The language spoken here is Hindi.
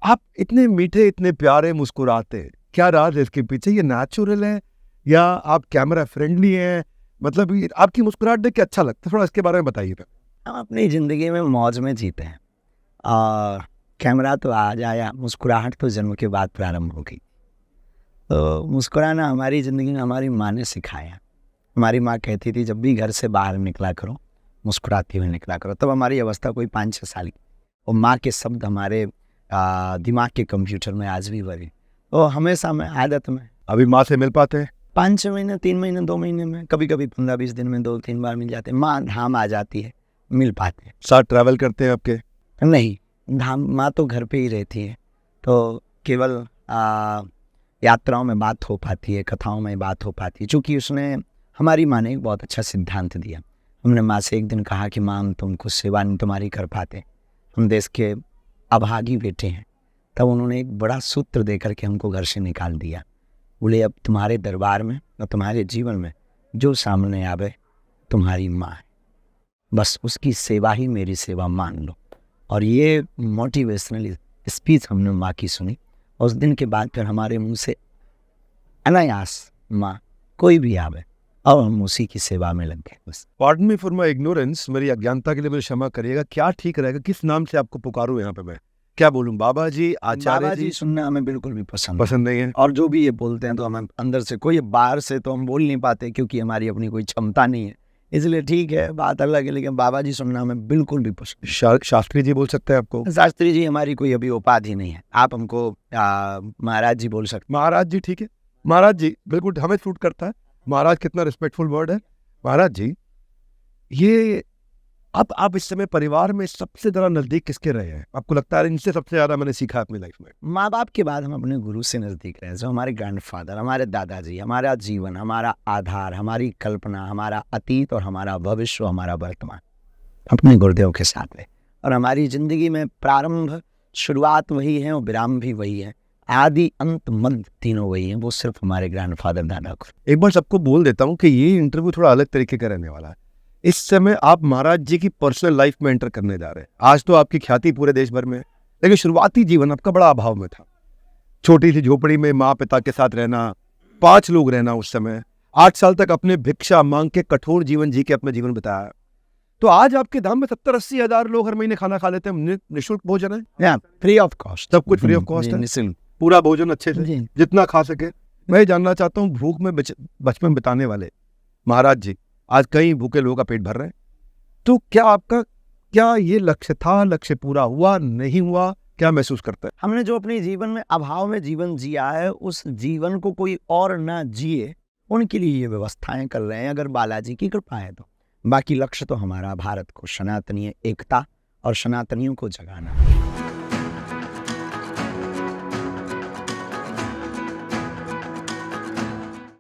आप इतने मीठे, इतने प्यारे मुस्कुराते, क्या राज है इसके पीछे? ये नेचुरल है या आप कैमरा फ्रेंडली हैं? मतलब ये आपकी मुस्कुराहट देख के अच्छा लगता है, थोड़ा इसके बारे में बताइए। हम अपनी ज़िंदगी में मौज में जीते हैं और कैमरा तो आज आया, मुस्कुराहट तो जन्म के बाद प्रारंभ हो गई। तो मुस्कुराना हमारी ज़िंदगी में हमारी माँ ने सिखाया। हमारी माँ कहती थी जब भी घर से बाहर निकला करो मुस्कुराते हुए निकला करो। तब हमारी अवस्था कोई 5-6 साल की, और माँ के शब्द हमारे दिमाग के कंप्यूटर में आज भी भरे। तो हमेशा मैं आदत में अभी माँ से मिल पाते हैं? 5-6 महीने, 3 महीने, 2 महीने में, कभी कभी 15-20 दिन में 2-3 बार मिल जाते हैं। माँ धाम आ जाती है, मिल पाते हैं। साथ ट्रैवल करते हैं आपके? नहीं, धाम माँ तो घर पे ही रहती है, तो केवल यात्राओं में बात हो पाती है, कथाओं में बात हो पाती है। चूँकि उसने, हमारी माँ ने एक बहुत अच्छा सिद्धांत दिया। हमने माँ से एक दिन कहा कि माँ, हम तुमको सेवा नहीं तुम्हारी कर पाते, हम देश के अभागी बेटे हैं। तब उन्होंने एक बड़ा सूत्र दे करके हमको घर से निकाल दिया। बोले अब तुम्हारे दरबार में और तुम्हारे जीवन में जो सामने आवे तुम्हारी माँ है, बस उसकी सेवा ही मेरी सेवा मान लो। और ये मोटिवेशनल स्पीच हमने माँ की सुनी, और उस दिन के बाद फिर हमारे मुंह से अनायास माँ कोई भी आवे और हम उसी की सेवा में लग गए। बस pardon me for my ignorance, मेरी अज्ञानता के लिए मुझे क्षमा करिएगा, क्या ठीक रहेगा, किस नाम से आपको पुकारूं यहाँ पे? मैं क्या बोलूं, बाबा जी, आचार्य बाबा जी सुनना हमें बिल्कुल भी पसंद नहीं है? और जो भी ये बोलते हैं तो हमें अंदर से, कोई बाहर से तो हम बोल नहीं पाते क्योंकि हमारी अपनी कोई क्षमता नहीं है, इसलिए ठीक है, बात अलग है, लेकिन बाबा जी सुनना हमें बिल्कुल भी पसंद। शास्त्री जी बोल सकते हैं आपको? शास्त्री जी हमारी कोई अभी उपाधि नहीं है, आप हमको महाराज जी बोल सकते। महाराज जी ठीक है, महाराज जी बिल्कुल हमें सूट करता है। महाराज कितना रिस्पेक्टफुल वर्ड है। महाराज जी, ये अब आप इस समय परिवार में सबसे ज़्यादा नज़दीक किसके रहे हैं? आपको लगता है इनसे सबसे ज़्यादा मैंने सीखा अपनी लाइफ में? माँ बाप के बाद हम अपने गुरु से नज़दीक रहे, जो हमारे ग्रैंडफादर, हमारे दादाजी, हमारा जीवन, हमारा आधार, हमारी कल्पना, हमारा अतीत और हमारा भविष्य, हमारा वर्तमान अपने गुरुदेव के साथ है। और हमारी ज़िंदगी में प्रारंभ, शुरुआत वही है और विराम भी वही है, आदि अंत मध्य तीनों वही हैं, वो सिर्फ हमारे ग्रैंडफादर दादा को। एक बार सबको बोल देता हूँ कि ये इंटरव्यू थोड़ा अलग तरीके का रहने वाला है। इस समय आप महाराज जी की पर्सनल लाइफ में एंटर करने जा रहे हैं। आज तो आपकी ख्याति पूरे देश भर में है, लेकिन शुरुआती जीवन आपका बड़ा अभाव में था। छोटी सी झोपड़ी में माँ पिता के साथ रहना, 5 लोग रहना उस समय, 8 साल तक अपने भिक्षा मांग के कठोर जीवन जी के अपना जीवन बिताया। तो आज आपके धाम में 70-80 हजार लोग हर महीने खाना खा लेते हैं, निःशुल्क भोजन है, फ्री ऑफ कॉस्ट, सब कुछ फ्री ऑफ कॉस्ट है, पूरा भोजन अच्छे से जितना खा सके। मैं जानना चाहता हूँ, भूख में बचपन बिताने वाले महाराज जी आज कई भूखे लोगों का पेट भर रहे हैं, तो क्या ये लक्ष्य था, लक्ष्य पूरा हुआ, नहीं हुआ, क्या महसूस करता है? हमने जो अपने जीवन में अभाव में जीवन जिया है, उस जीवन को कोई और ना जिए, उनके लिए ये व्यवस्थाएं कर रहे हैं, अगर बालाजी की कृपा है तो। बाकी लक्ष्य तो हमारा भारत को, सनातनीय एकता और सनातनियों को जगाना।